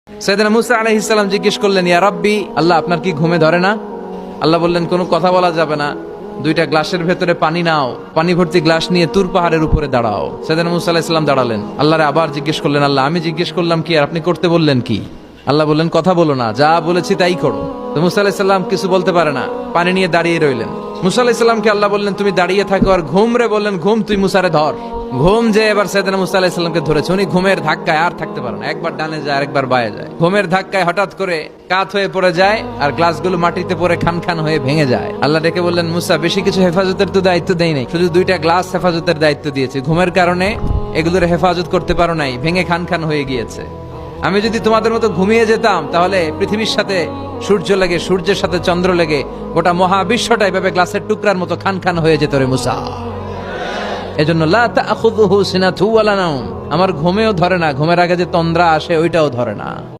সাইয়েদনা মুসা আলাইহিস সালাম জিজ্ঞেস করলেন, ইয়া রাব্বি, আল্লাহ আপনার কি ঘুমে ধরে না? আল্লাহ বললেন, কোনো কথা বলা যাবে না, দুইটা গ্লাসের ভেতরে পানি নাও, পানি ভর্তি গ্লাস নিয়ে তুর পাহাড়ের উপরে দাঁড়াও। সাইয়েদনা মুসা আলাইহিস সালাম দাঁড়ালেন। আল্লাহরে আবার জিজ্ঞেস করলেন, আল্লাহ আমি জিজ্ঞেস করলাম কি আর আপনি করতে বললেন কি? আল্লাহ বললেন, কথা বলো না, যা বলেছি তাই করো। তো মুসা আলাইহিস সালাম কিছু বলতে পারে না, পানি নিয়ে দাঁড়িয়ে রইলেন। মুসা আলাইহিস সালামকে আল্লাহ বললেন, তুমি দাঁড়িয়ে থাকো আর ঘুম রে, বললেন ঘুম তুই মুসারে ধর। ঘুম যে এবার সাইয়েদনা মুসা আলাইহিস সালামকে ধরেছে। উনি ঘুমের ধাক্কায় আর থাকতে পারেন না, একবার ডানে যায় আরেকবার বায়ে যায়। ঘুমের ধাক্কায় হঠাৎ করে কাত হয়ে পড়ে যায় আর গ্লাসগুলো মাটিতে পড়ে খান খান হয়ে ভেঙে যায়। আল্লাহ ডেকে বললেন, মুসা বেশি কিছু হেফাজতের তো দায়িত্ব দেই নাই, শুধু দুইটা গ্লাস হেফাজতের দায়িত্ব দিয়েছি। ঘুমের কারণে এগুলোর হেফাজত করতে পারো নাই, ভেঙে খান খান হয়ে গিয়েছে। আমি যদি তোমাদের মতো ঘুমিয়ে যেতাম তাহলে পৃথিবীর সাথে সূর্য লেগে, সূর্যের সাথে চন্দ্র লেগে গোটা মহাবিশ্বটা এভাবে গ্লাসের টুকরার মতো খান খান হয়ে যেত রে মুসা। এজন্য লা তাখুযুহু সিনাতু ওয়ালা নাওম, আমার ঘুমেও ধরে না, ঘুমের আগে যে তন্দ্রা আসে ওইটাও ধরে না।